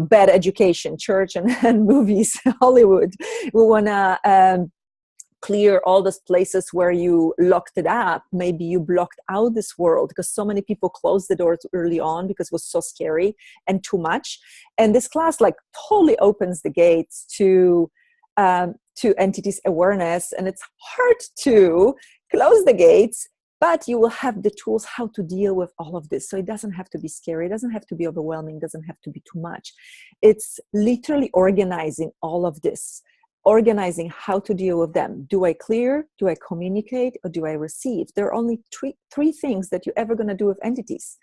bad education, church, and movies, Hollywood. We want to clear all those places where you locked it up. Maybe you blocked out this world because so many people closed the doors early on because it was so scary and too much. And this class like totally opens the gates to entities awareness. And it's hard to close the gates, but you will have the tools how to deal with all of this. So it doesn't have to be scary. It doesn't have to be overwhelming. It doesn't have to be too much. It's literally organizing all of this, organizing how to deal with them. Do I clear? Do I communicate? Or do I receive? There are only three things that you're ever going to do with entities: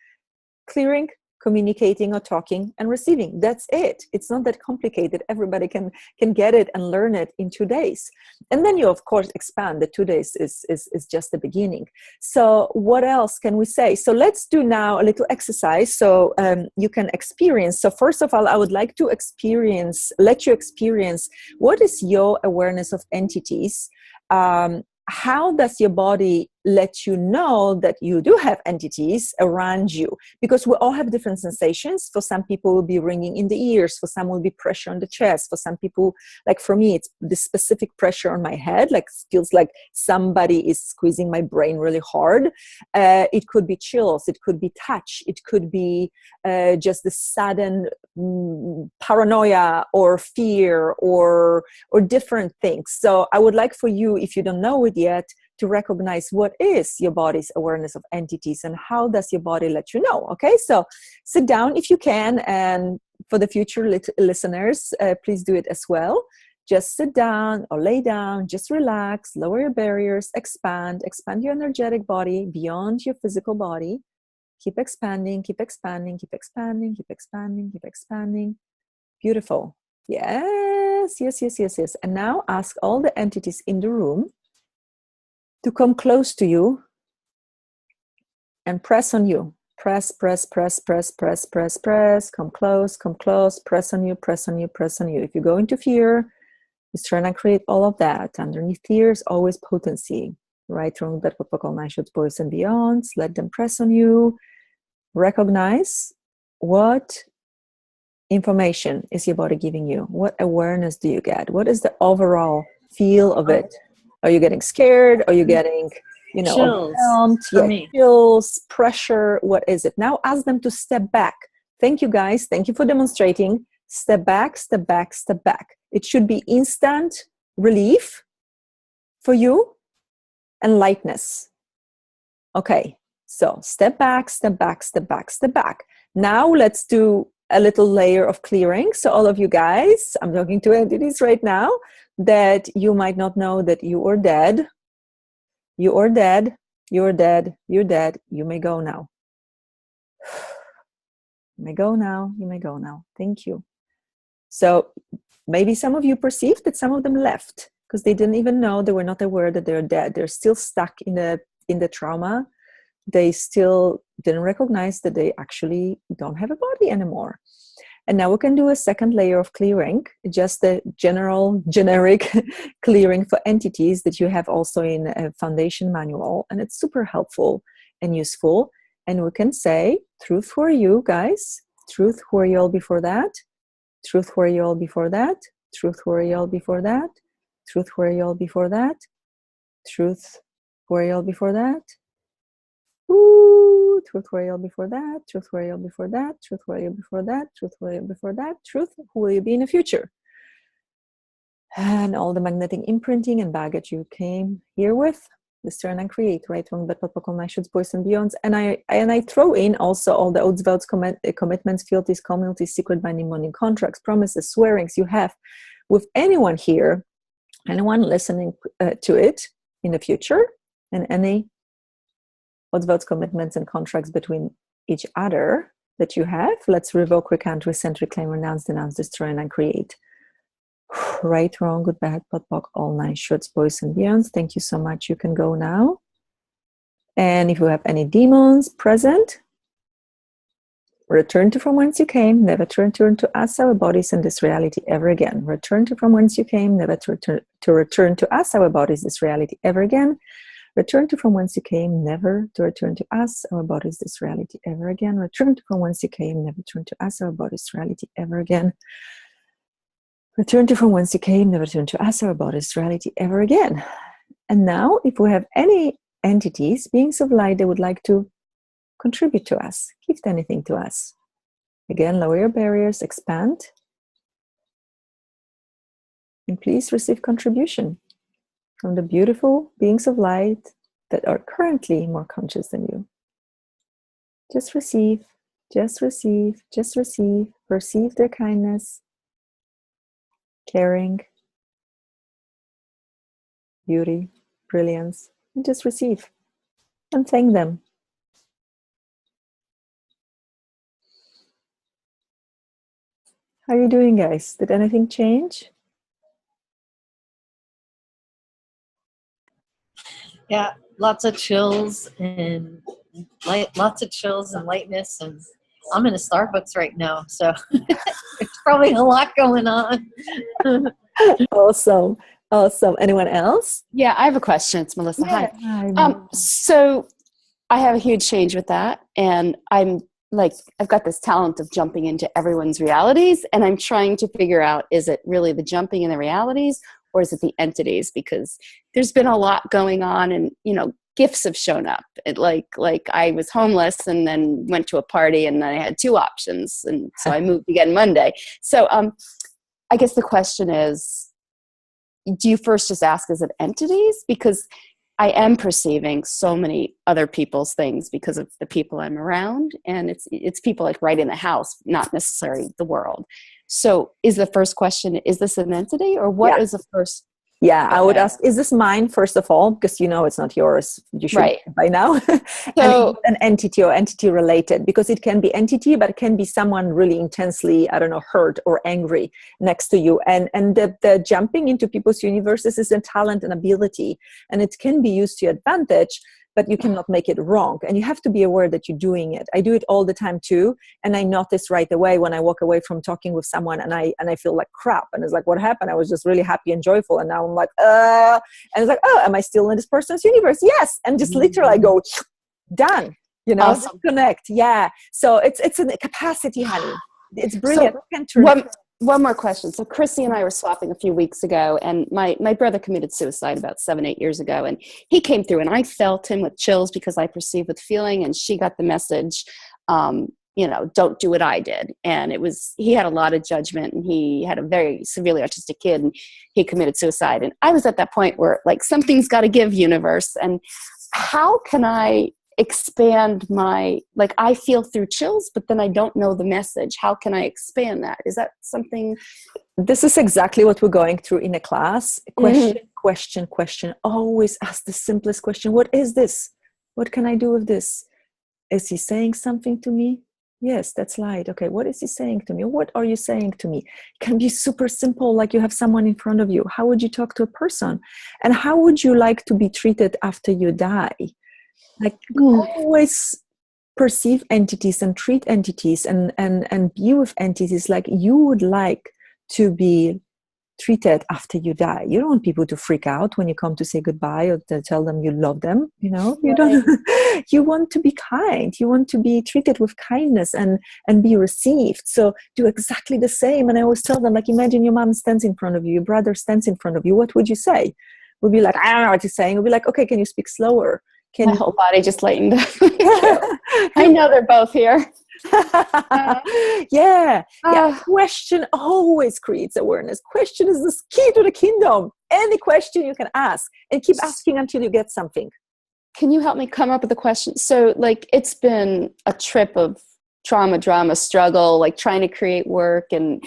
clearing, communicating or talking, and receiving. That's it. It's not that complicated. Everybody can get it and learn it in 2 days. And then you of course expand. The 2 days is just the beginning. So what else can we say? So let's do now a little exercise so you can experience. So first of all, I would like to let you experience what is your awareness of entities. How does your body let you know that you do have entities around you? Because we all have different sensations. For some people, it will be ringing in the ears. For some, will be pressure on the chest. For some people, like for me, it's the specific pressure on my head. Like feels like somebody is squeezing my brain really hard. It could be chills. It could be touch. It could be just the sudden paranoia or fear or different things. So I would like for you, if you don't know it yet, to recognize what is your body's awareness of entities and how does your body let you know. Okay, so sit down if you can, and for the future listeners, please do it as well. Just sit down or lay down, just relax, lower your barriers, expand your energetic body beyond your physical body. Keep expanding, keep expanding, keep expanding, keep expanding, keep expanding. Beautiful. Yes, yes, yes, yes, yes. And now ask all the entities in the room to come close to you and press on you. Press, press, press, press, press, press, press. Come close, press on you, press on you, press on you. If you go into fear, just try and create all of that. Underneath fear is always potency. Right, wrong, bad, what, all nine shots, boys and beyonds. Let them press on you. Recognize what information is your body giving you. What awareness do you get? What is the overall feel of it? Are you getting scared? Are you getting, chills? Chills, pressure. What is it? Now ask them to step back. Thank you, guys. Thank you for demonstrating. Step back, step back, step back. It should be instant relief for you and lightness. Okay, so step back, step back, step back, step back. Now let's do a little layer of clearing. So all of you guys, I'm talking to entities right now that you might not know that you are dead. You are dead. You're dead. You're dead. You may go now. You may go now. You may go now. Thank you. So maybe some of you perceived that some of them left because they didn't even know, they were not aware that they're dead. They're still stuck in the trauma. They still didn't recognize that they actually don't have a body anymore. And now we can do a second layer of clearing, just the generic clearing for entities that you have also in a foundation manual. And it's super helpful and useful. And we can say, truth, who are you, guys? Truth, who are you all before that? Truth, who are you all before that? Truth, who are you all before that? Truth, who are you all before that? Truth, who are you all before that? Ooh, truth, who are you all before that? Truth, who are you all before that? Truth, who are you before that? Truth, who are you before that? Truth, who will you be in the future? And all the magnetic imprinting and baggage you came here with, discern and create, right, wrong, bad, protocol, shoulds, boys and beyonds. And I throw in also all the oaths, vows, commitments, fealties, communities, secret binding, bonding contracts, promises, swearings you have with anyone here, anyone listening to it in the future, and any oaths, vows, commitments, and contracts between each other that you have. Let's revoke, recount, rescind, reclaim, renounce, denounce, destroy, and create. Right, wrong, good, bad, POC, all nine shorts, boys and beyonds. Thank you so much. You can go now. And if you have any demons present, return to from whence you came, never to return to us, our bodies, in this reality ever again. Return to from whence you came, never to return to us, our bodies, this reality ever again. Return to from whence you came, never to return to us, our bodies, this reality ever again. Return to from whence you came, never to return to us, our bodies, reality ever again. Return to from whence you came, never return to us or about this reality ever again. And now, if we have any entities, beings of light, that would like to contribute to us, gift anything to us. Again, lower your barriers, expand, and please receive contribution from the beautiful beings of light that are currently more conscious than you. Just receive, just receive, just receive. Perceive their kindness, caring, beauty, brilliance, and just receive and thank them. How are you doing, guys? Did anything change? Yeah, lots of chills and lots of chills and lightness, and I'm in a Starbucks right now, so it's probably a lot going on. Awesome. Anyone else? Yeah, I have a question. It's Melissa. Yeah. Hi. So I have a huge change with that, and I've got this talent of jumping into everyone's realities, and I'm trying to figure out, is it really the jumping in the realities, or is it the entities? Because there's been a lot going on, and gifts have shown up. Like I was homeless and then went to a party, and then I had two options, and so I moved again Monday. So I guess the question is, do you first just ask, is it entities? Because I am perceiving so many other people's things because of the people I'm around, and it's people like right in the house, not necessarily the world. So is the first question, is this an entity, or what is the first? Yeah, I would ask, is this mine, first of all? Because it's not yours. You should by now. So, and an entity or entity related, because it can be entity, but it can be someone really intensely, hurt or angry next to you. And the jumping into people's universes is a talent and ability, and it can be used to your advantage, but you cannot make it wrong. And you have to be aware that you're doing it. I do it all the time too. And I notice right away when I walk away from talking with someone and I feel like crap. And it's like, what happened? I was just really happy and joyful. And now I'm like, and it's like, oh, am I still in this person's universe? Yes. And just literally I go, done, awesome. Connect. Yeah. So it's a capacity, honey. It's brilliant. So one more question. So Chrissy and I were swapping a few weeks ago, and my brother committed suicide about 7-8 years ago, and he came through, and I felt him with chills because I perceive with feeling, and she got the message, don't do what I did. And he had a lot of judgment, and he had a very severely autistic kid, and he committed suicide. And I was at that point where something's got to give, universe. And how can I expand I feel through chills, but then I don't know the message. How can I expand that? Is that something? This is exactly what we're going through in a class. Question. Always ask the simplest question. What is this? What can I do with this? Is he saying something to me? Yes, that's light. Okay, what is he saying to me? What are you saying to me? It can be super simple, like you have someone in front of you. How would you talk to a person? And how would you like to be treated after you die? Always perceive entities and treat entities and be with entities like you would like to be treated after you die. You don't want people to freak out when you come to say goodbye or to tell them you love them. You don't. You want to be kind. You want to be treated with kindness and be received. So do exactly the same. And I always tell them, imagine your mom stands in front of you, your brother stands in front of you. What would you say? We'll be like, I don't know what you're saying. We'll be like, okay, can you speak slower? My whole body just lightened up. I know they're both here. Yeah. Question always creates awareness. Question is the key to the kingdom. Any question you can ask, and keep asking until you get something. Can you help me come up with a question? So it's been a trip of trauma, drama, struggle, trying to create work. And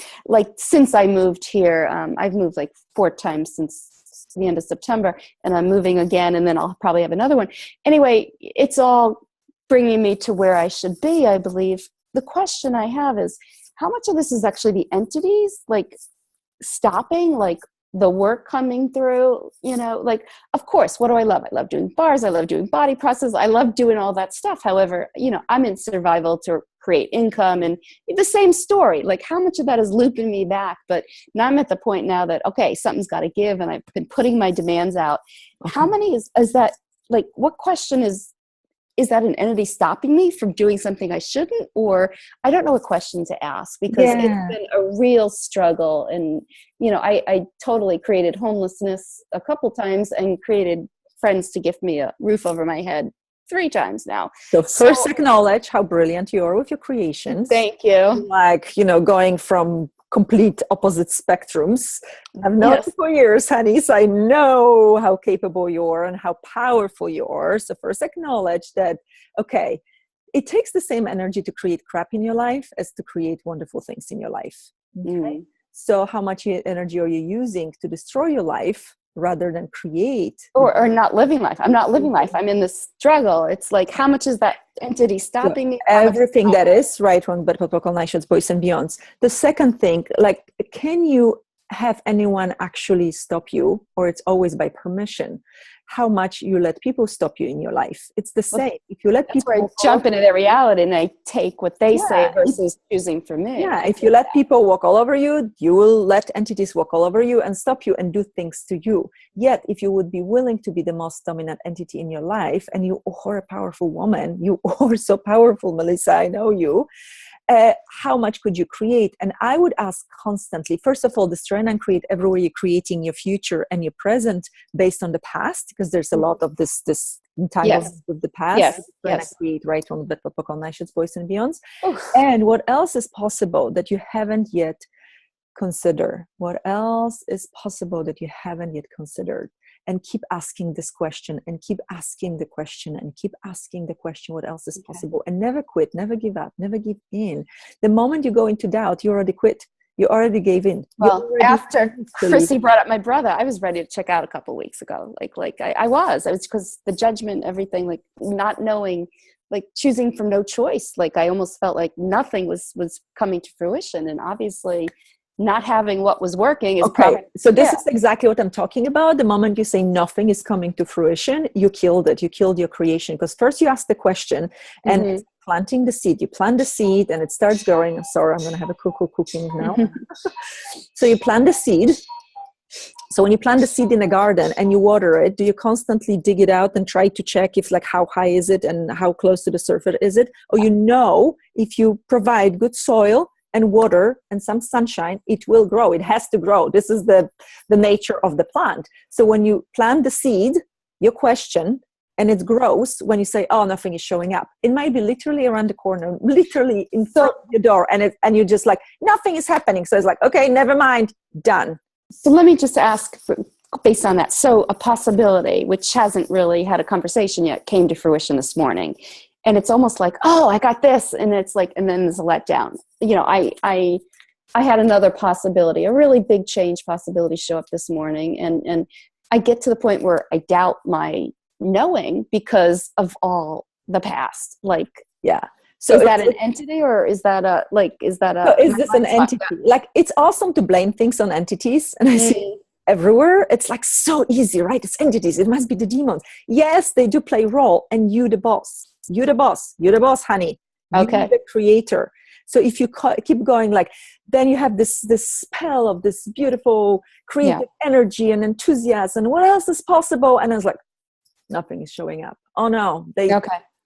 since I moved here, I've moved 4 times since the end of September, and I'm moving again, and then I'll probably have another one. Anyway, it's all bringing me to where I should be, I believe. The question I have is, how much of this is actually the entities, stopping, the work coming through, of course, what do I love? I love doing bars. I love doing body process. I love doing all that stuff. However, I'm in survival to create income, and the same story. How much of that is looping me back? But now I'm at the point now that, okay, something's got to give, and I've been putting my demands out. How many is that, what question is is that an entity stopping me from doing something I shouldn't? Or I don't know what question to ask, because it's been a real struggle. And, you know, I totally created homelessness a couple times and created friends to give me a roof over my head 3 times now. So first acknowledge how brilliant you are with your creations. Thank you. Like, you know, going from complete opposite spectrums. I've known you for years, honey, so I know how capable you are and how powerful you are. So first acknowledge that, okay, it takes the same energy to create crap in your life as to create wonderful things in your life. Okay? So how much energy are you using to destroy your life rather than create? Or not living life. I'm not living life. I'm in this struggle. It's like, how much is that entity stopping me? Everything that is right, wrong, bad, protocol, night shots, boys and beyonds. The second thing, like, can you have anyone actually stop you, or it's always by permission? How much you let people stop you in your life? It's the same. If you let people jump into their reality and I take what they say versus choosing for me. Yeah, if you let people walk all over you, you will let entities walk all over you and stop you and do things to you. Yet, if you would be willing to be the most dominant entity in your life, and you are a powerful woman, you are so powerful, Melissa, I know you. How much could you create? And I would ask constantly, first of all, destroy and create everywhere you're creating your future and your present based on the past, because there's a lot of this entanglement with the past. Yes. Create right, wrong, bad, protocol, night shots, boys and beyonds. And what else is possible that you haven't yet considered? What else is possible that you haven't yet considered? And keep asking this question, and keep asking the question, and keep asking the question, what else is possible? And never quit, never give up, never give in. The moment you go into doubt, you already quit. You already gave in. Well, after Chrissy brought up my brother, I was ready to check out a couple of weeks ago. I was because the judgment, everything, like not knowing, like choosing from no choice. Like I almost felt like nothing was coming to fruition. And obviously not having what was working is so this is exactly what I'm talking about. The moment you say nothing is coming to fruition, you killed it. You killed your creation, because first you ask the question, and it's planting the seed. You plant the seed and it starts growing. I'm sorry, I'm going to have a cuckoo cooking now. So you plant the seed. So when you plant the seed in a garden and you water it, do you constantly dig it out and try to check if, like, how high is it and how close to the surface is it? Or if you provide good soil and water and some sunshine, it will grow. It has to grow. This is the nature of the plant. So when you plant the seed, your question, and it grows, when you say, oh, nothing is showing up, it might be literally around the corner, literally in front of your door, and you're just like, nothing is happening. So it's like, okay, never mind, done. So let me just ask, based on that, so a possibility, which hasn't really had a conversation yet, came to fruition this morning. And it's almost like, oh, I got this. And it's like, and then there's a letdown. You know, I had another possibility, a really big change possibility show up this morning. And I get to the point where I doubt my knowing because of all the past. Like, so is that an entity, or is that is this an entity? Like, it's awesome to blame things on entities. And I see everywhere. It's like so easy, right? It's entities. It must be the demons. Yes, they do play a role. And you, the boss. You're the boss. You're the boss, honey. You're the creator. So if you keep going, like, then you have this spell of this beautiful creative energy and enthusiasm. And what else is possible? And I was like, nothing is showing up. Oh no.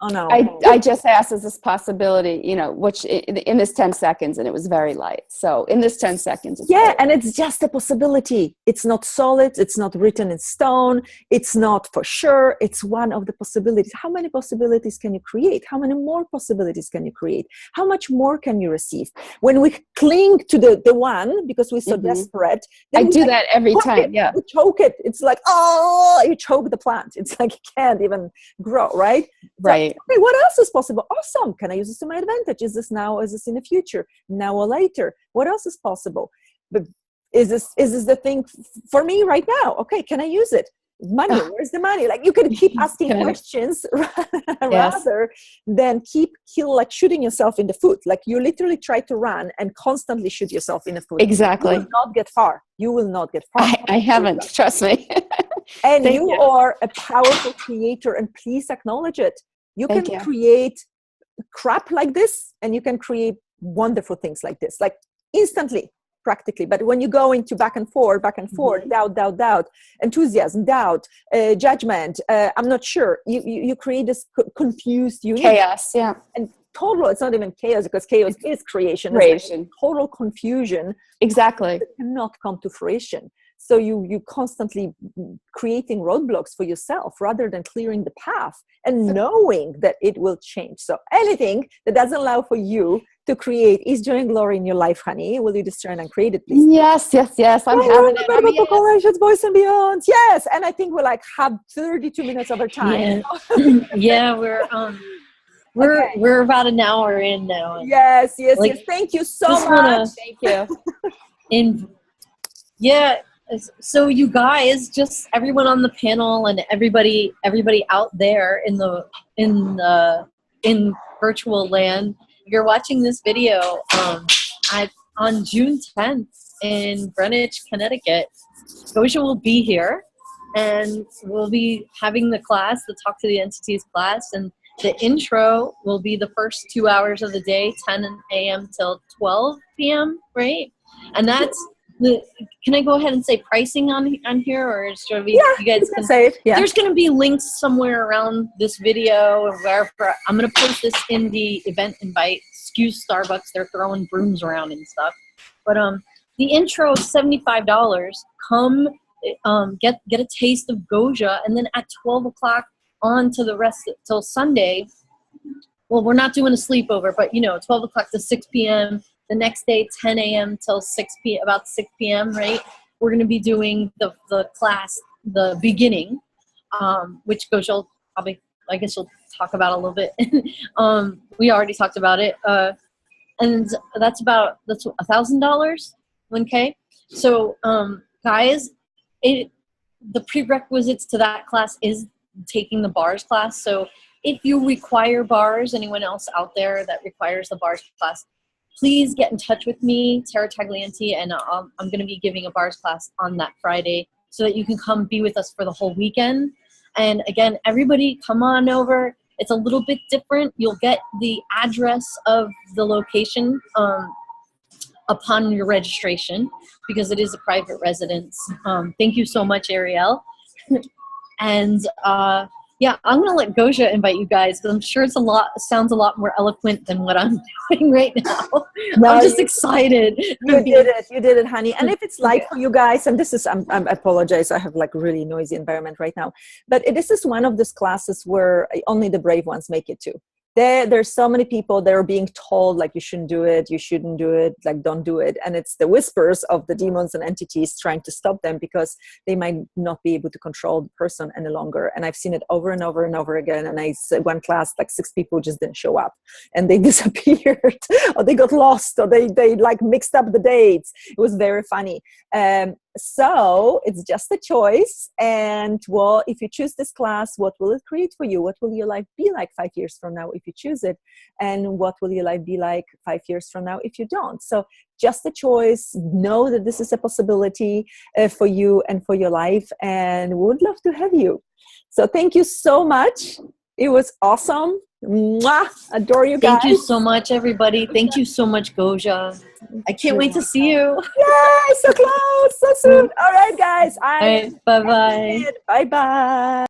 Oh no. I just asked, is this possibility, you know, which in this 10 seconds, and it was very light. So in this 10 seconds. And it's just a possibility. It's not solid. It's not written in stone. It's not for sure. It's one of the possibilities. How many possibilities can you create? How many more possibilities can you create? How much more can you receive? When we cling to the one, because we're so desperate. I do that every time. Yeah. We choke it. It's like, oh, you choke the plant. It's like, it can't even grow, right? Right. Okay, what else is possible? Awesome. Can I use this to my advantage? Is this now? Is this in the future? Now or later? What else is possible? But is this the thing for me right now? Okay, can I use it? Money, where's the money? Like, you can keep asking questions rather than keep shooting yourself in the foot. Like, you literally try to run and constantly shoot yourself in the foot. Exactly. You will not get far. You will not get far. I haven't, trust me. And you are a powerful creator, and please acknowledge it. You can create crap like this, and you can create wonderful things like this, like instantly. practically. But when you go into back and forth, doubt, enthusiasm, doubt, judgment, I'm not sure, you create this confused universe. Chaos, yeah. And total, it's not even chaos, because chaos is creation. It's like total confusion. Exactly. It cannot come to fruition. So you constantly creating roadblocks for yourself rather than clearing the path and knowing that it will change. So anything that doesn't allow for you to create is joy and glory in your life, honey. Will you discern and create it, please? Yes. I'm having it. I'm yes. Boys and beyond. Yes. And I think we're have 32 minutes over time. Yeah, yeah, we're about an hour in now. Yes. Thank you so much. Thank you. So you guys, just everyone on the panel and everybody out there in virtual land, you're watching this video on June 10th in Greenwich, Connecticut. Gosia will be here, and we'll be having the class, the Talk to the Entities class, and the intro will be the first 2 hours of the day, 10 a.m. till 12 p.m., right? And that's can I go ahead and say pricing on here, or is there you guys can say it? Yeah. There's going to be links somewhere around this video and wherever. I'm going to post this in the event invite. Excuse Starbucks, they're throwing brooms around and stuff. But the intro is $75. Come get a taste of Gosia, and then at 12 o'clock on to the rest till Sunday. Well, we're not doing a sleepover, but 12 o'clock to 6 p.m. The next day, 10 a.m. till about 6 p.m., right? We're going to be doing the class, the beginning, which Gosia will probably, I guess you'll talk about a little bit. We already talked about it. And that's $1,000, okay? So, guys, the prerequisites to that class is taking the bars class. So if you require bars, anyone else out there that requires the bars class, please get in touch with me, Tara Taglienti, and I'm going to be giving a bars class on that Friday so that you can come be with us for the whole weekend. And again, everybody come on over. It's a little bit different. You'll get the address of the location upon your registration because it is a private residence. Thank you so much, Ariel. And I'm going to let Gosia invite you guys because I'm sure it sounds a lot more eloquent than what I'm doing right now. I'm just excited. You did it, honey. And if it's light for you guys, and this is, I apologize, I have really noisy environment right now, but this is one of those classes where only the brave ones make it to. There's so many people that are being told you shouldn't do it, you shouldn't do it, don't do it. And it's the whispers of the demons and entities trying to stop them because they might not be able to control the person any longer. And I've seen it over and over and over again. And I said one class, 6 people just didn't show up and they disappeared or they got lost or they mixed up the dates. It was very funny. So it's just a choice. And if you choose this class, what will it create for you? What will your life be like 5 years from now if you choose it? And what will your life be like 5 years from now if you don't? So just a choice. Know that this is a possibility for you and for your life. And we would love to have you. So thank you so much. It was awesome. Mwah! Adore you guys. Thank you so much, everybody. Thank you so much, Gosia. I can't wait to see you. Yay! So close, so soon. All right, guys. Bye-bye. Bye-bye.